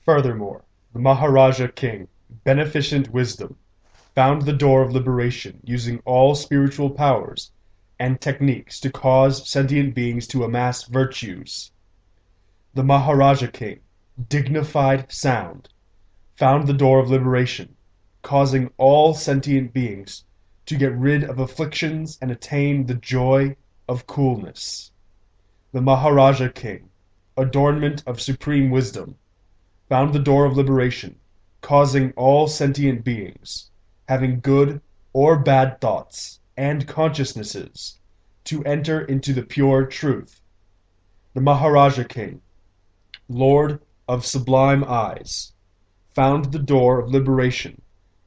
Furthermore, the Maharaja king, beneficent wisdom, found the door of liberation using all spiritual powers and techniques to cause sentient beings to amass virtues. The Maharaja king, dignified sound, found the door of liberation, causing all sentient beings to get rid of afflictions and attain the joy of coolness. The Maharaja king, adornment of supreme wisdom, found the door of liberation, causing all sentient beings, having good or bad thoughts and consciousnesses, to enter into the pure truth. The Maharaja king, lord of sublime eyes, found the door of liberation,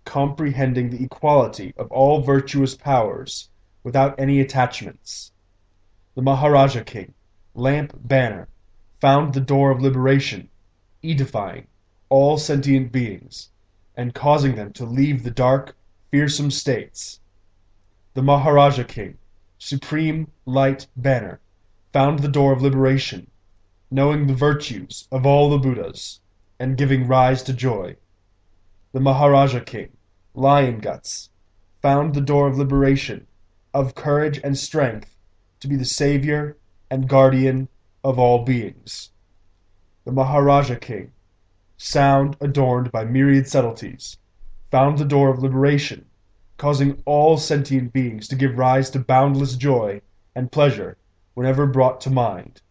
comprehending the equality of all virtuous powers without any attachments. The Maharaja king, lamp banner, found the door of liberation, edifying all sentient beings, and causing them to leave the dark, fearsome states. The Maharaja king, supreme light banner, found the door of liberation, knowing the virtues of all the Buddhas, and giving rise to joy. The Maharaja king, lion guts, found the door of liberation, of courage and strength, to be the savior and guardian of all beings. The Maharaja king, sound adorned by myriad subtleties, found the door of liberation, causing all sentient beings to give rise to boundless joy and pleasure whenever brought to mind.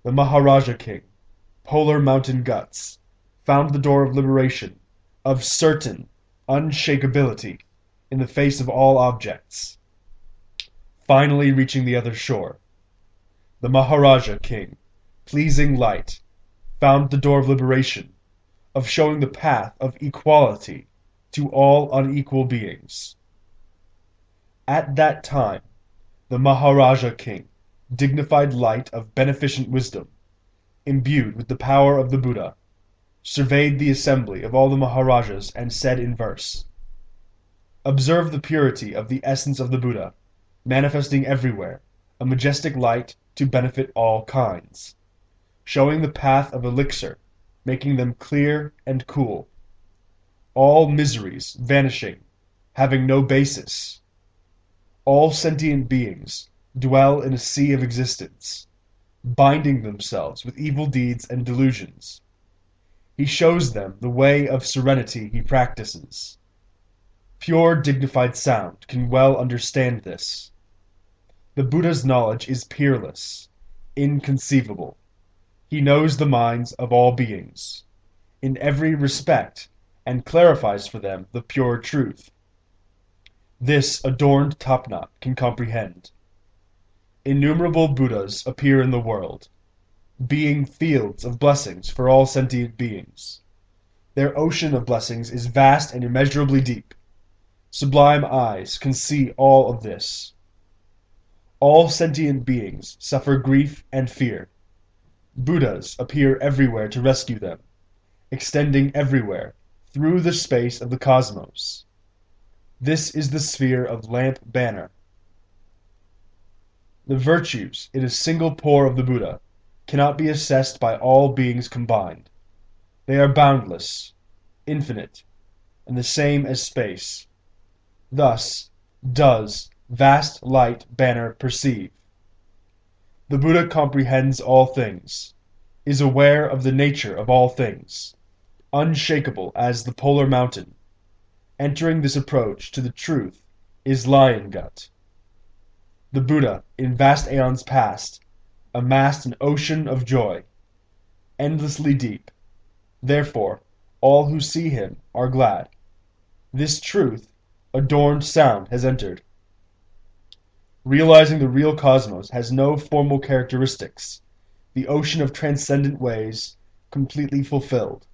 The Maharaja king, polar mountain guts, found the door of liberation, of certain unshakability in the face of all objects. Finally reaching the other shore, the Maharaja king, pleasing light, found the door of liberation, of showing the path of equality to all unequal beings. At that time, the Maharaja king, dignified light of beneficent wisdom, imbued with the power of the Buddha, surveyed the assembly of all the Maharajas and said in verse, "Observe the purity of the essence of the Buddha, manifesting everywhere a majestic light to benefit all kinds, showing the path of elixir, making them clear and cool, all miseries vanishing, having no basis. All sentient beings dwell in a sea of existence, binding themselves with evil deeds and delusions. He shows them the way of serenity he practices. Pure dignified sound can well understand this. The Buddha's knowledge is peerless, inconceivable. He knows the minds of all beings, in every respect, and clarifies for them the pure truth. This adorned topknot can comprehend. Innumerable Buddhas appear in the world, being fields of blessings for all sentient beings. Their ocean of blessings is vast and immeasurably deep. Sublime eyes can see all of this. All sentient beings suffer grief and fear. Buddhas appear everywhere to rescue them, extending everywhere through the space of the cosmos. This is the sphere of lamp banner. The virtues in a single pore of the Buddha cannot be assessed by all beings combined. They are boundless, infinite, and the same as space. Thus does vast light banner perceive. The Buddha comprehends all things, is aware of the nature of all things, unshakable as the polar mountain. Entering this approach to the truth is lion gut. The Buddha, in vast aeons past, amassed an ocean of joy, endlessly deep. Therefore, all who see him are glad. This truth, adorned sound, has entered. Realizing the real cosmos has no formal characteristics, the ocean of transcendent ways completely fulfilled.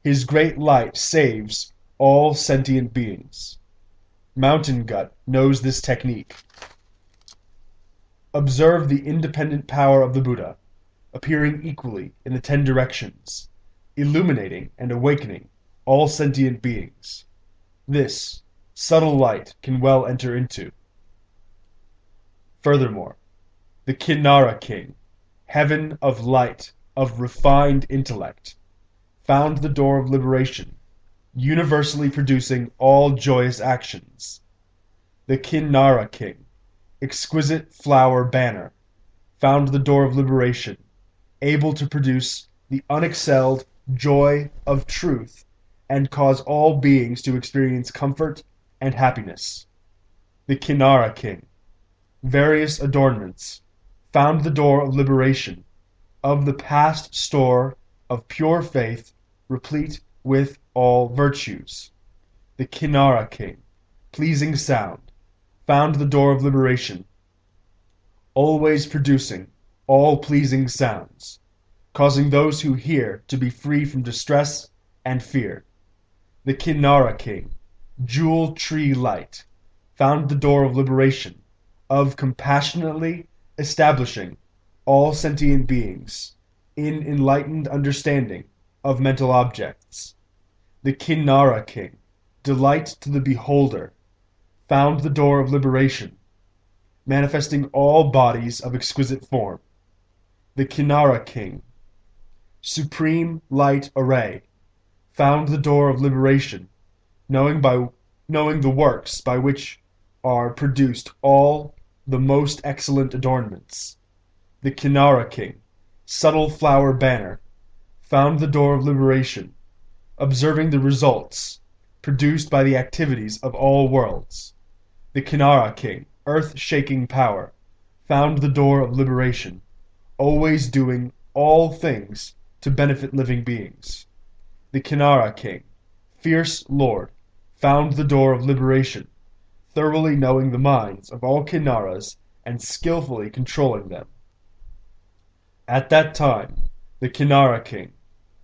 His great light saves all sentient beings. Mountain Gut knows this technique. Observe the independent power of the Buddha, appearing equally in the 10 directions, illuminating and awakening all sentient beings. This subtle light can well enter into. Furthermore, the Kinnara king, heaven of light, of refined intellect, found the door of liberation, universally producing all joyous actions. The Kinnara king, exquisite flower banner, found the door of liberation, able to produce the unexcelled joy of truth and cause all beings to experience comfort and happiness. The Kinnara king, various adornments, found the door of liberation, of the past store of pure faith, replete with all virtues. The Kinnara king, pleasing sound, found the door of liberation, always producing all pleasing sounds, causing those who hear to be free from distress and fear. The Kinnara king, jewel tree light, found the door of liberation, of compassionately establishing all sentient beings in enlightened understanding of mental objects. The Kinnara king, delight to the beholder, found the door of liberation, manifesting all bodies of exquisite form. The Kinnara king, supreme light array, found the door of liberation, knowing the works by which are produced all the most excellent adornments. The Kinnara king, subtle flower banner, found the door of liberation, observing the results produced by the activities of all worlds. The Kinnara king, earth-shaking power, found the door of liberation, always doing all things to benefit living beings. The Kinnara king, fierce lord, found the door of liberation, thoroughly knowing the minds of all Kinnaras and skillfully controlling them. At that time, the Kinnara king,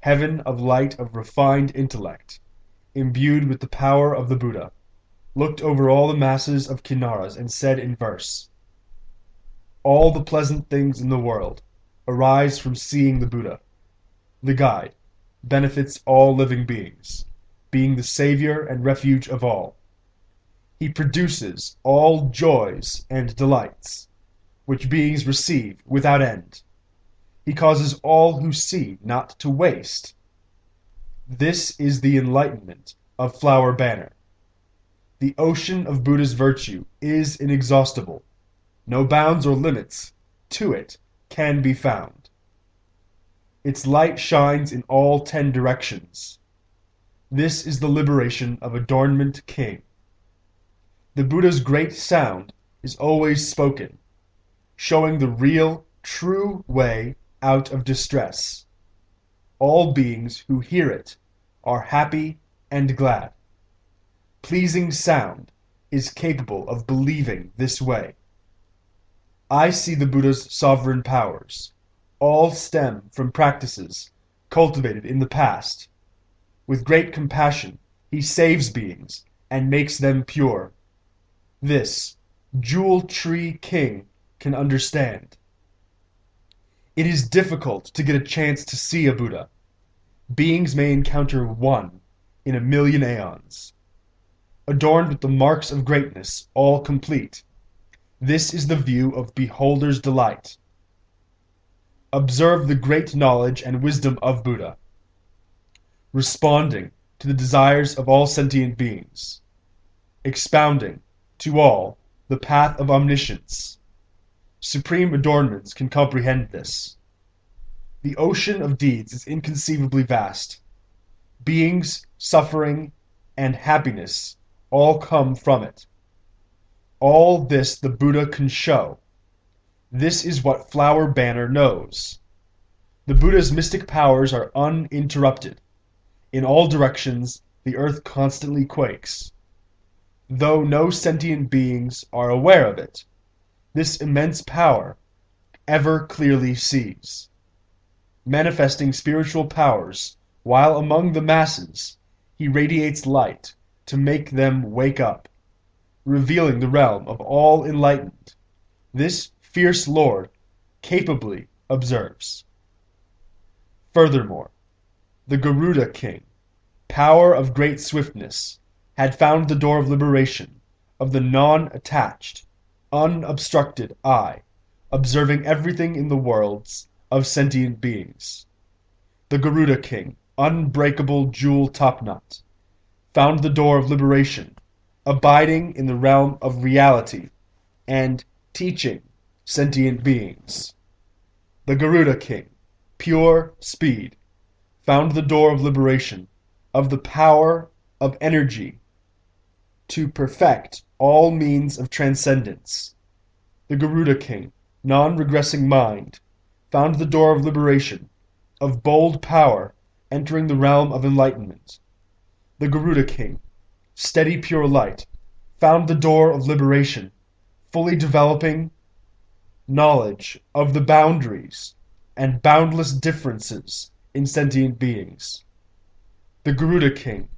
heaven of light of refined intellect, imbued with the power of the Buddha, looked over all the masses of Kinnaras and said in verse, "All the pleasant things in the world arise from seeing the Buddha. The guide benefits all living beings, being the savior and refuge of all. He produces all joys and delights, which beings receive without end. He causes all who see not to waste. This is the enlightenment of Flower Banner. The ocean of Buddha's virtue is inexhaustible. No bounds or limits to it can be found. Its light shines in all 10 directions. This is the liberation of Adornment King. The Buddha's great sound is always spoken, showing the real, true way out of distress. All beings who hear it are happy and glad. Pleasing sound is capable of believing this way. I see the Buddha's sovereign powers. All stem from practices cultivated in the past. With great compassion, he saves beings and makes them pure. This Jewel Tree King can understand. It is difficult to get a chance to see a Buddha. Beings may encounter one in a million aeons. Adorned with the marks of greatness, all complete. This is the view of beholder's delight. Observe the great knowledge and wisdom of Buddha, responding to the desires of all sentient beings, expounding to all the path of omniscience. Supreme adornments can comprehend this. The ocean of deeds is inconceivably vast. Beings, suffering, and happiness all come from it. All this the Buddha can show. This is what Flower Banner knows. The Buddha's mystic powers are uninterrupted. In all directions, the earth constantly quakes. Though no sentient beings are aware of it, this immense power ever clearly sees. Manifesting spiritual powers, while among the masses, he radiates light to make them wake up, revealing the realm of all enlightened. This fierce Lord capably observes. Furthermore, the Garuda King, power of great swiftness, had found the door of liberation, of the non-attached, unobstructed eye, observing everything in the worlds of sentient beings. The Garuda King, unbreakable jewel topknot, found the door of liberation, abiding in the realm of reality, and teaching sentient beings. The Garuda King, pure speed, found the door of liberation, of the power of energy to perfect all means of transcendence. The Garuda King, non-regressing mind, found the door of liberation, of bold power entering the realm of enlightenment. The Garuda King, steady pure light, found the door of liberation, fully developing knowledge of the boundaries and boundless differences in sentient beings. The Garuda King,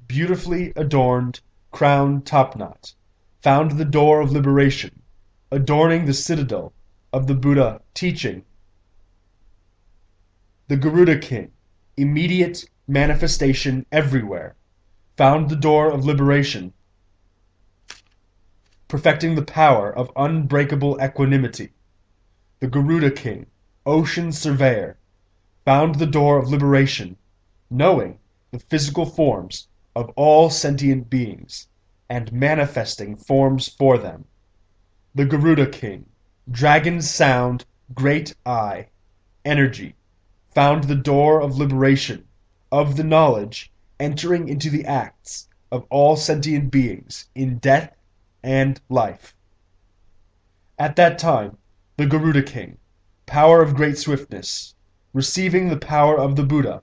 beautifully adorned crown topknot, found the door of liberation, adorning the citadel of the Buddha teaching. The Garuda King, immediate manifestation everywhere, found the door of liberation, perfecting the power of unbreakable equanimity. The Garuda King, ocean surveyor, found the door of liberation, knowing the physical forms of all sentient beings and manifesting forms for them. The Garuda King, dragon sound, great eye, energy, found the door of liberation, of the knowledge entering into the acts of all sentient beings in death and life. At that time, the Garuda King, power of great swiftness, receiving the power of the Buddha,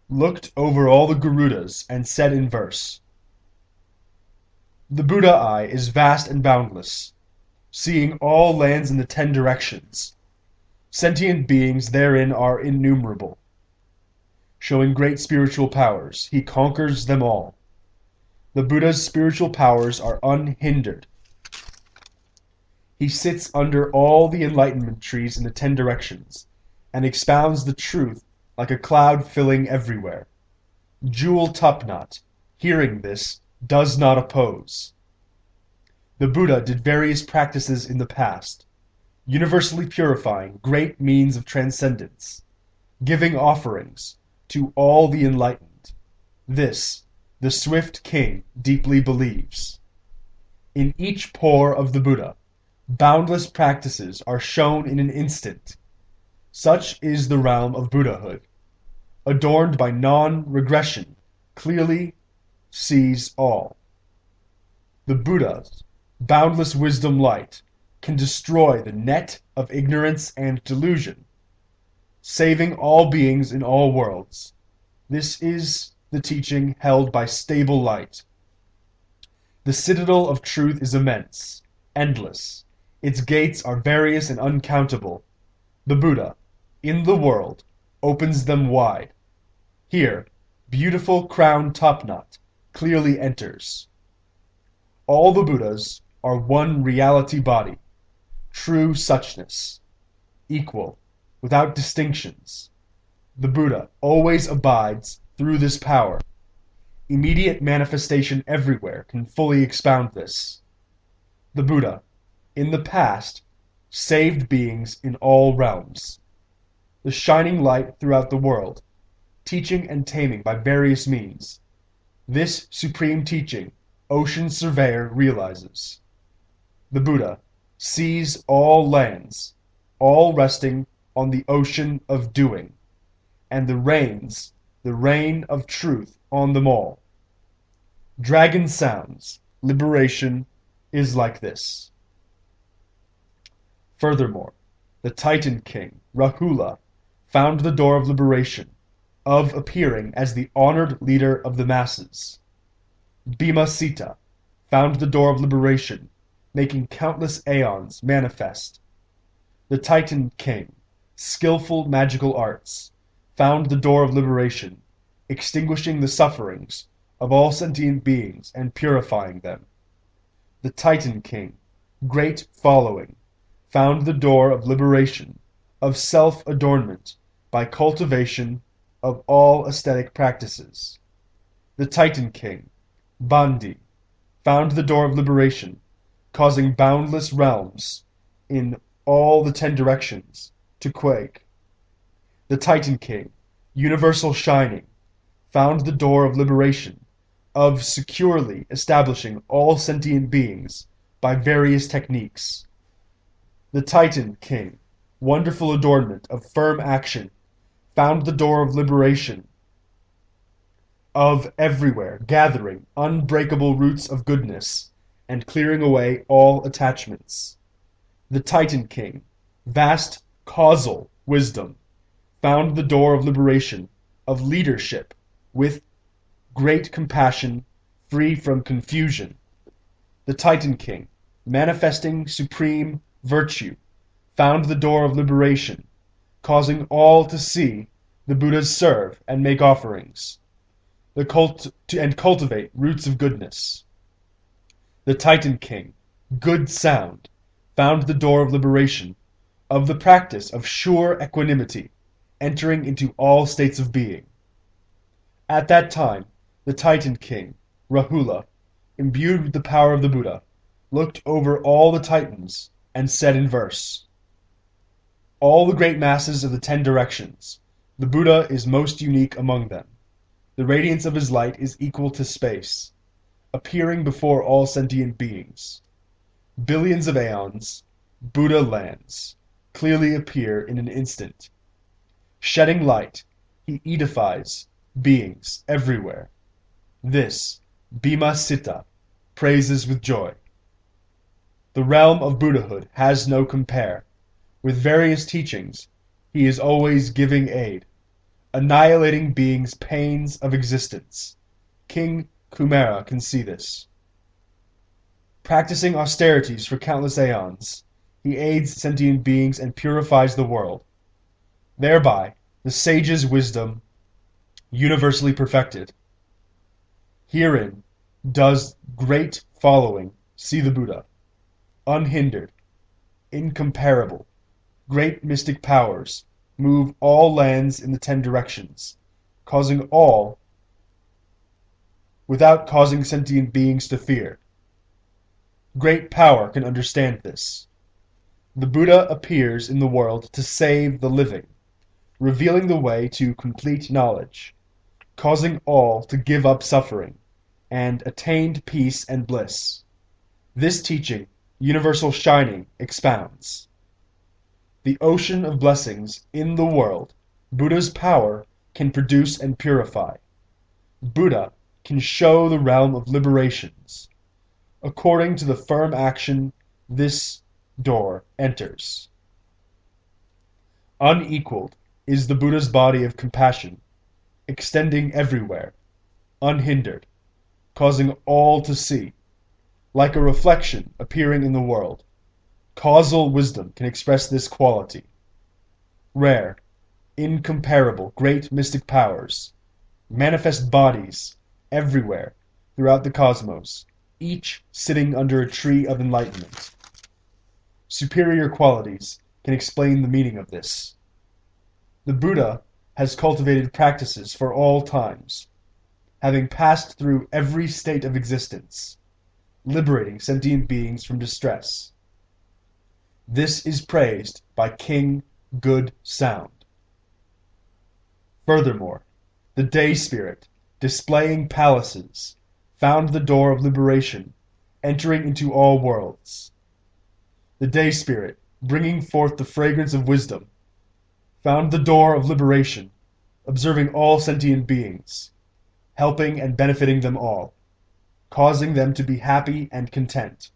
looked over all the Garudas and said in verse, "The Buddha eye is vast and boundless, seeing all lands in the 10 directions. Sentient beings therein are innumerable. Showing great spiritual powers, he conquers them all. The Buddha's spiritual powers are unhindered. He sits under all the enlightenment trees in the 10 directions, and expounds the truth like a cloud filling everywhere. Jewel topknot, hearing this, does not oppose. The Buddha did various practices in the past, universally purifying great means of transcendence, giving offerings to all the enlightened. This the swift king deeply believes. In each pore of the Buddha, boundless practices are shown in an instant. Such is the realm of Buddhahood, adorned by non-regression, clearly sees all. The Buddha's boundless wisdom light can destroy the net of ignorance and delusion, saving all beings in all worlds. This is the teaching held by stable light. The citadel of truth is immense, endless. Its gates are various and uncountable. The Buddha, in the world, opens them wide. Here, beautiful crown topknot clearly enters. All the Buddhas are one reality body, true suchness, equal, without distinctions. The Buddha always abides through this power. Immediate manifestation everywhere can fully expound this. The Buddha, in the past, saved beings in all realms. The shining light throughout the world, teaching and taming by various means. This supreme teaching, ocean surveyor realizes. The Buddha sees all lands, all resting on the ocean of doing, and the reign of truth on them all. Dragon sounds, liberation is like this. Furthermore, the Titan King, Rahula, found the door of liberation, of appearing as the honored leader of the masses. Bhima Sita found the door of liberation, making countless aeons manifest. The Titan King, skillful magical arts, found the door of liberation, extinguishing the sufferings of all sentient beings and purifying them. The Titan King, great following, found the door of liberation, of self-adornment by cultivation of all aesthetic practices. The Titan King, Bandi, found the door of liberation, causing boundless realms in all the 10 directions to quake. The Titan King, universal shining, found the door of liberation, of securely establishing all sentient beings by various techniques. The Titan King, wonderful adornment of firm action, found the door of liberation, of everywhere gathering unbreakable roots of goodness, and clearing away all attachments. The Titan King, vast causal wisdom, found the door of liberation, of leadership, with great compassion, free from confusion. The Titan King, manifesting supreme virtue, found the door of liberation, causing all to see the Buddhas serve and make offerings, and cultivate roots of goodness. The Titan King, good sound, found the door of liberation, of the practice of sure equanimity, entering into all states of being. At that time, the Titan King, Rahula, imbued with the power of the Buddha, looked over all the Titans and said in verse, "All the great masses of the 10 directions, the Buddha is most unique among them. The radiance of his light is equal to space, appearing before all sentient beings. Billions of aeons, Buddha lands, clearly appear in an instant. Shedding light, he edifies beings everywhere. This, Bhima Siddha, praises with joy. The realm of Buddhahood has no compare. With various teachings, he is always giving aid, annihilating beings' pains of existence. King Kumara can see this. Practicing austerities for countless aeons, he aids sentient beings and purifies the world. Thereby, the sage's wisdom universally perfected. Herein does great following see the Buddha, unhindered, incomparable, great mystic powers move all lands in the 10 directions, causing all without causing sentient beings to fear. Great power can understand this. The Buddha appears in the world to save the living, revealing the way to complete knowledge, causing all to give up suffering, and attained peace and bliss. This teaching, universal shining, expounds. The ocean of blessings in the world, Buddha's power can produce and purify. Buddha can show the realm of liberations. According to the firm action this door enters. Unequaled is the Buddha's body of compassion, extending everywhere, unhindered, causing all to see, like a reflection appearing in the world. Causal wisdom can express this quality. Rare, incomparable, great mystic powers manifest bodies everywhere throughout the cosmos, each sitting under a tree of enlightenment. Superior qualities can explain the meaning of this. The Buddha has cultivated practices for all times, having passed through every state of existence, liberating sentient beings from distress. This is praised by King Good Sound. Furthermore, the Day Spirit, displaying palaces, found the door of liberation, entering into all worlds. The Day Spirit, bringing forth the fragrance of wisdom, found the door of liberation, observing all sentient beings, helping and benefiting them all, causing them to be happy and content.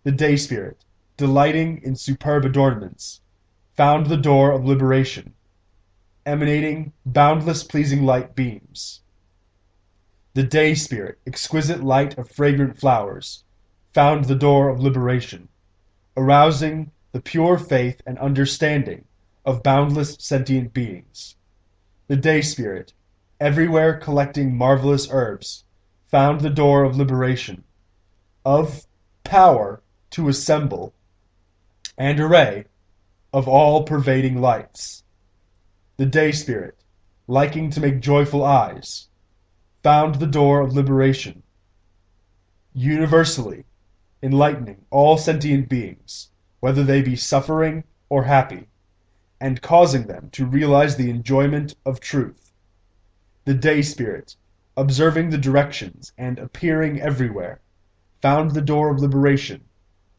The Day Spirit, delighting in superb adornments, found the door of liberation, emanating boundless pleasing light beams. The Day Spirit, exquisite light of fragrant flowers, found the door of liberation, arousing the pure faith and understanding of boundless sentient beings. The Day Spirit, everywhere collecting marvelous herbs, found the door of liberation, of power to assemble and array of all-pervading lights. The Day Spirit, liking to make joyful eyes, found the door of liberation, universally enlightening all sentient beings, whether they be suffering or happy, and causing them to realize the enjoyment of truth. The day spirit, observing the directions and appearing everywhere, found the door of liberation,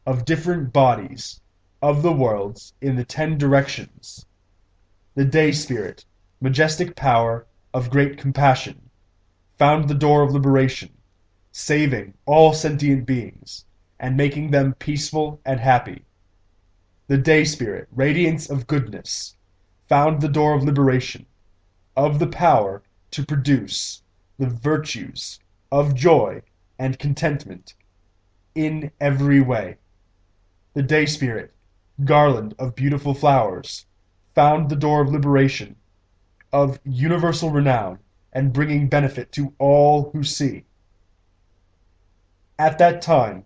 of different bodies, of the worlds in the 10 directions. The day spirit, majestic power, of great compassion, found the door of liberation, saving all sentient beings, and making them peaceful and happy. The day spirit, radiance of goodness, found the door of liberation, of the power to produce the virtues of joy and contentment in every way. The day spirit, garland of beautiful flowers, found the door of liberation, of universal renown and bringing benefit to all who see. At that time,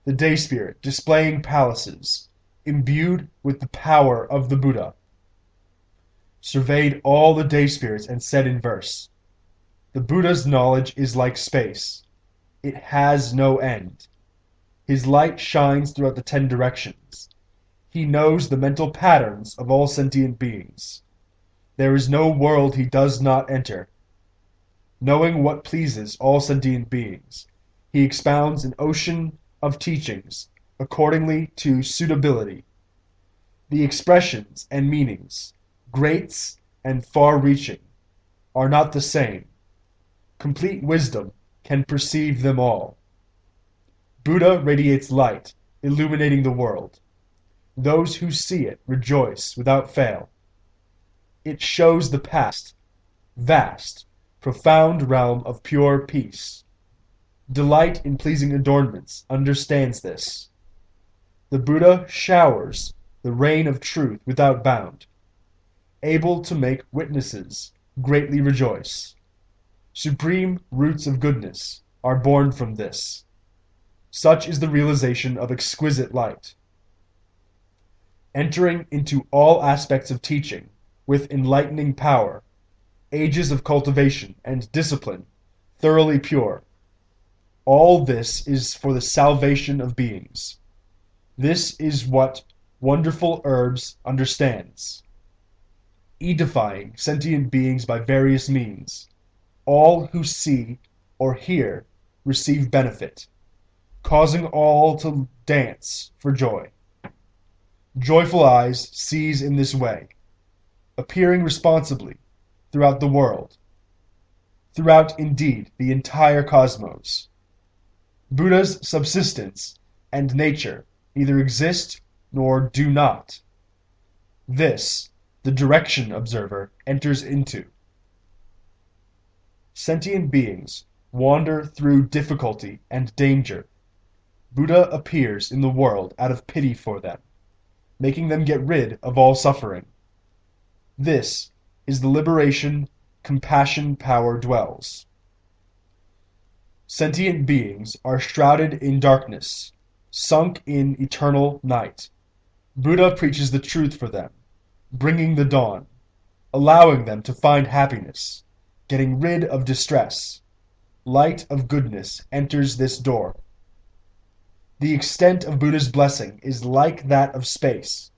the day spirit, displaying palaces, imbued with the power of the Buddha, surveyed all the day spirits and said in verse, "The Buddha's knowledge is like space. It has no end. His light shines throughout the 10 directions. He knows the mental patterns of all sentient beings. There is no world he does not enter. Knowing what pleases all sentient beings, he expounds an ocean of teachings accordingly to suitability. The expressions and meanings, great and far-reaching, are not the same. Complete wisdom can perceive them all. Buddha radiates light, illuminating the world. Those who see it rejoice without fail. It shows the past, vast, profound realm of pure peace. Delight in pleasing adornments understands this. The Buddha showers the rain of truth without bound, able to make witnesses greatly rejoice. Supreme roots of goodness are born from this. Such is the realization of exquisite light. Entering into all aspects of teaching with enlightening power, ages of cultivation and discipline thoroughly pure. All this is for the salvation of beings. This is what wonderful herbs understands. Edifying sentient beings by various means, all who see or hear receive benefit, causing all to dance for joy. Joyful eyes sees in this way, appearing responsibly throughout the world, throughout indeed the entire cosmos. Buddha's subsistence and nature neither exist nor do not. This the direction observer enters into. Sentient beings wander through difficulty and danger. Buddha appears in the world out of pity for them, making them get rid of all suffering. This is the liberation compassion power dwells. Sentient beings are shrouded in darkness, sunk in eternal night. Buddha preaches the truth for them, bringing the dawn, allowing them to find happiness, getting rid of distress. Light of goodness enters this door. The extent of Buddha's blessing is like that of space.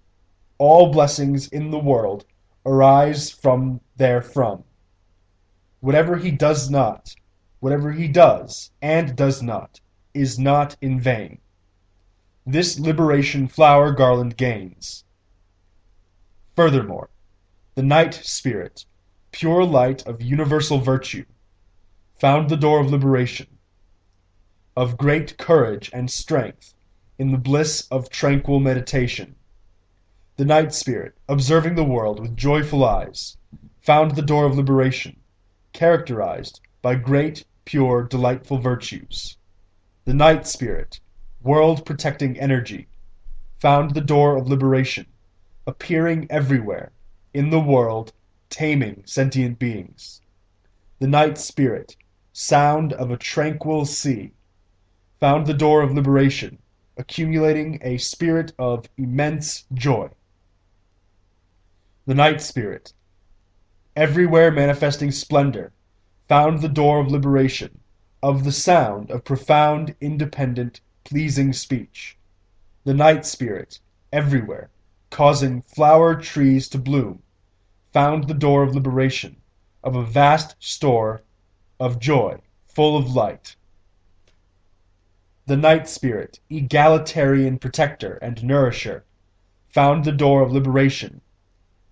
All blessings in the world arise from therefrom. Whatever he does and does not, is not in vain. This liberation flower garland gains. Furthermore, the night spirit, pure light of universal virtue, found the door of liberation, of great courage and strength in the bliss of tranquil meditation. The night spirit, observing the world with joyful eyes, found the door of liberation, characterized by great, pure, delightful virtues. The night spirit, world-protecting energy, found the door of liberation, appearing everywhere, in the world, taming sentient beings. The night spirit, sound of a tranquil sea, found the door of liberation, accumulating a spirit of immense joy. The night spirit, everywhere manifesting splendor, found the door of liberation, of the sound of profound, independent, pleasing speech. The night spirit, everywhere, causing flower trees to bloom, found the door of liberation, of a vast store of joy, full of light. The night spirit, egalitarian protector and nourisher, found the door of liberation,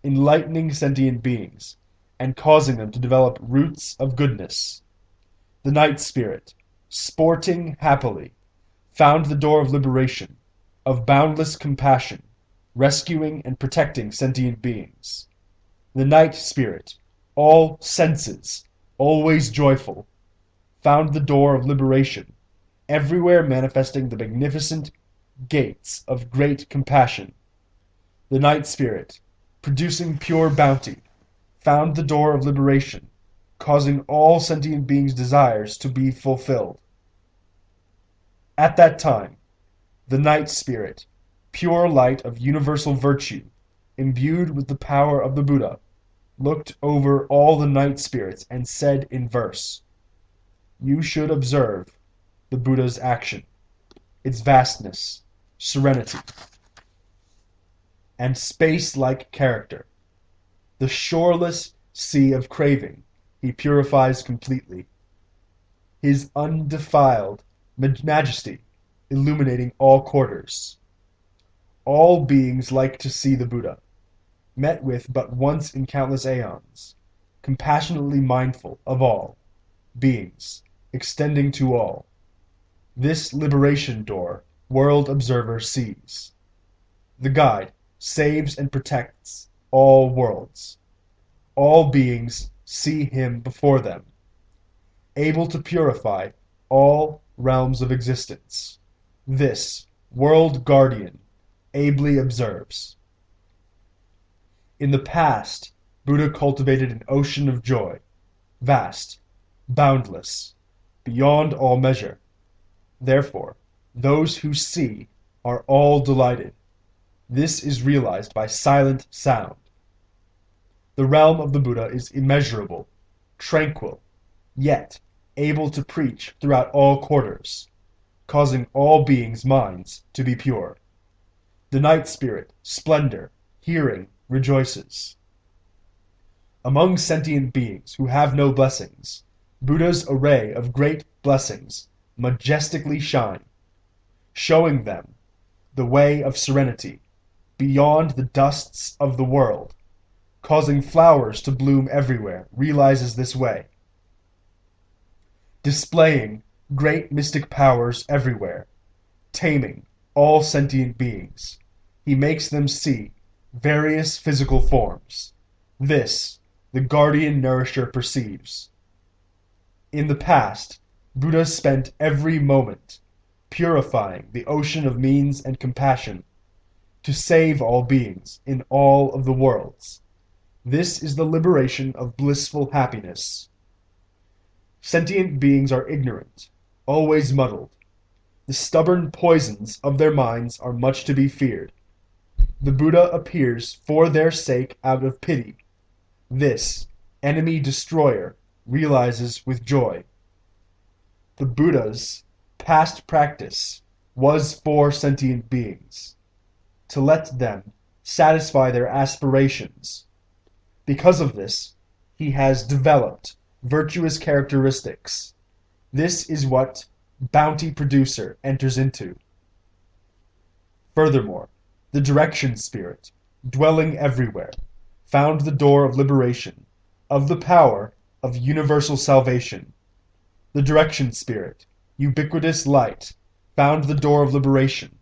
enlightening sentient beings, and causing them to develop roots of goodness. The night spirit, sporting happily, found the door of liberation, of boundless compassion, rescuing and protecting sentient beings. The night spirit, all senses, always joyful, found the door of liberation, everywhere manifesting the magnificent gates of great compassion. The night spirit, producing pure bounty, found the door of liberation, causing all sentient beings' desires to be fulfilled. At that time, the night spirit, pure light of universal virtue, imbued with the power of the Buddha, looked over all the night spirits and said in verse, "You should observe the Buddha's action, its vastness, serenity, and space-like character. The shoreless sea of craving he purifies completely, his undefiled majesty illuminating all quarters. All beings like to see the Buddha, met with but once in countless aeons, compassionately mindful of all beings, extending to all. This liberation door world observer sees. The guide saves and protects all worlds. All beings see him before them, able to purify all realms of existence. This world guardian ably observes. In the past, Buddha cultivated an ocean of joy, vast, boundless, beyond all measure. Therefore, those who see are all delighted. This is realized by silent sound. The realm of the Buddha is immeasurable, tranquil, yet able to preach throughout all quarters, causing all beings' minds to be pure. The night spirit, splendor, hearing, rejoices. Among sentient beings who have no blessings, Buddha's array of great blessings majestically shine, showing them the way of serenity, beyond the dusts of the world, causing flowers to bloom everywhere, realizes this way. Displaying great mystic powers everywhere, taming all sentient beings, he makes them see various physical forms. This the guardian nourisher perceives. In the past, Buddha spent every moment purifying the ocean of means and compassion to save all beings in all of the worlds. This is the liberation of blissful happiness. Sentient beings are ignorant, always muddled. The stubborn poisons of their minds are much to be feared. The Buddha appears for their sake out of pity. This enemy destroyer realizes with joy. The Buddha's past practice was for sentient beings, to let them satisfy their aspirations. Because of this, he has developed virtuous characteristics. This is what bounty producer enters into. Furthermore, the direction spirit, dwelling everywhere, found the door of liberation, of the power of universal salvation. The direction spirit, ubiquitous light, found the door of liberation,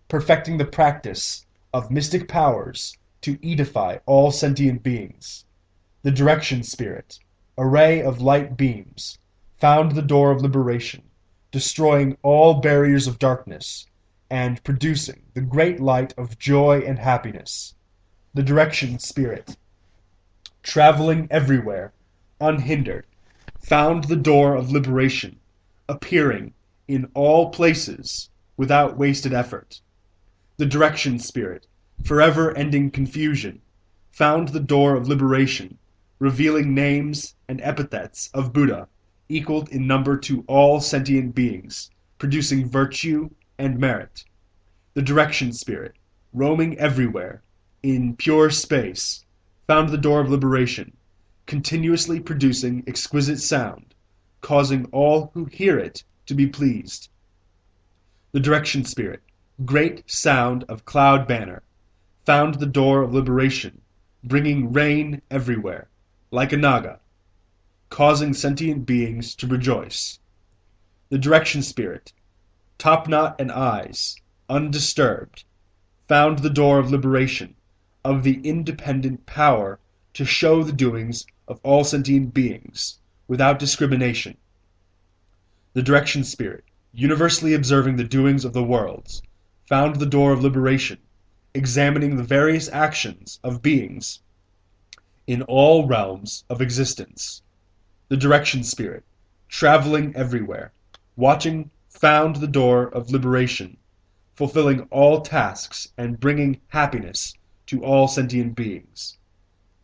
perfecting the practice of mystic powers to edify all sentient beings. The direction spirit, array of light beams, found the door of liberation, destroying all barriers of darkness, and producing the great light of joy and happiness. The direction spirit, traveling everywhere, unhindered, found the door of liberation, appearing in all places without wasted effort. The direction spirit, forever ending confusion, found the door of liberation, revealing names and epithets of Buddha, equaled in number to all sentient beings, producing virtue and merit. The direction spirit, roaming everywhere, in pure space, found the door of liberation, continuously producing exquisite sound, causing all who hear it to be pleased. The direction spirit, great sound of cloud banner, found the door of liberation, bringing rain everywhere, like a Naga, causing sentient beings to rejoice. The direction spirit, top knot and eyes, undisturbed, found the door of liberation, of the independent power to show the doings of all sentient beings, without discrimination. The direction spirit, universally observing the doings of the worlds, found the door of liberation, examining the various actions of beings in all realms of existence. The direction spirit, traveling everywhere, watching, found the door of liberation, fulfilling all tasks and bringing happiness to all sentient beings.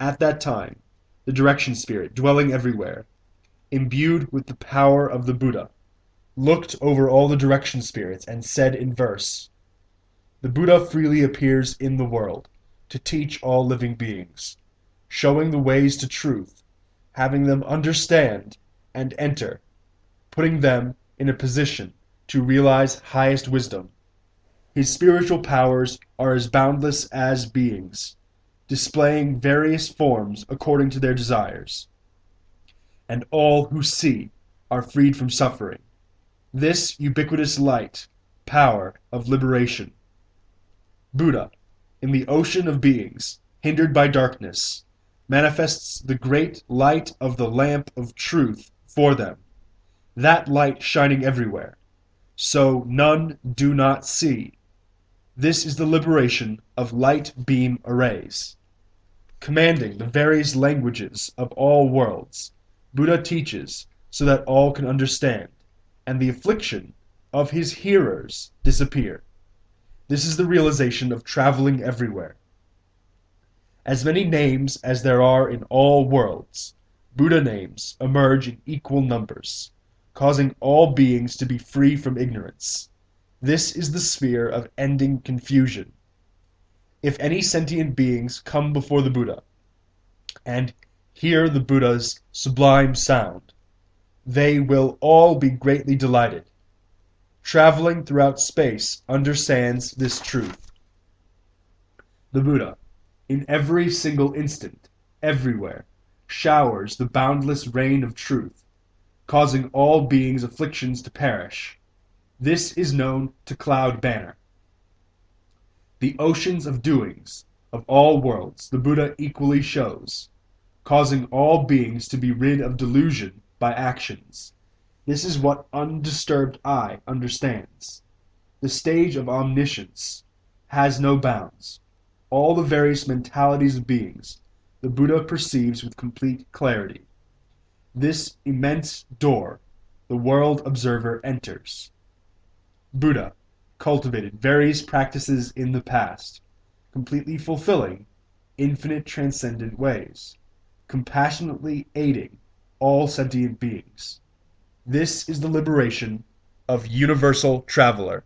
At that time, the direction spirit, dwelling everywhere, imbued with the power of the Buddha, looked over all the direction spirits and said in verse, "The Buddha freely appears in the world, to teach all living beings, showing the ways to truth, having them understand and enter, putting them in a position to realize highest wisdom. His spiritual powers are as boundless as beings, displaying various forms according to their desires. And all who see are freed from suffering. This ubiquitous light, power of liberation. Buddha, in the ocean of beings, hindered by darkness, manifests the great light of the lamp of truth for them, that light shining everywhere, so none do not see. This is the liberation of light beam arrays. Commanding the various languages of all worlds, Buddha teaches so that all can understand, and the affliction of his hearers disappear. This is the realization of traveling everywhere. As many names as there are in all worlds, Buddha names emerge in equal numbers, causing all beings to be free from ignorance. This is the sphere of ending confusion. If any sentient beings come before the Buddha and hear the Buddha's sublime sound, they will all be greatly delighted. Traveling throughout space understands this truth. The Buddha, in every single instant, everywhere, showers the boundless rain of truth, causing all beings' afflictions to perish. This is known to Cloud Banner. The oceans of doings of all worlds the Buddha equally shows, causing all beings to be rid of delusion by actions. This is what undisturbed eye understands. The stage of omniscience has no bounds. All the various mentalities of beings the Buddha perceives with complete clarity. This immense door the world observer enters. Buddha cultivated various practices in the past, completely fulfilling infinite transcendent ways, compassionately aiding all sentient beings. This is the liberation of universal traveler.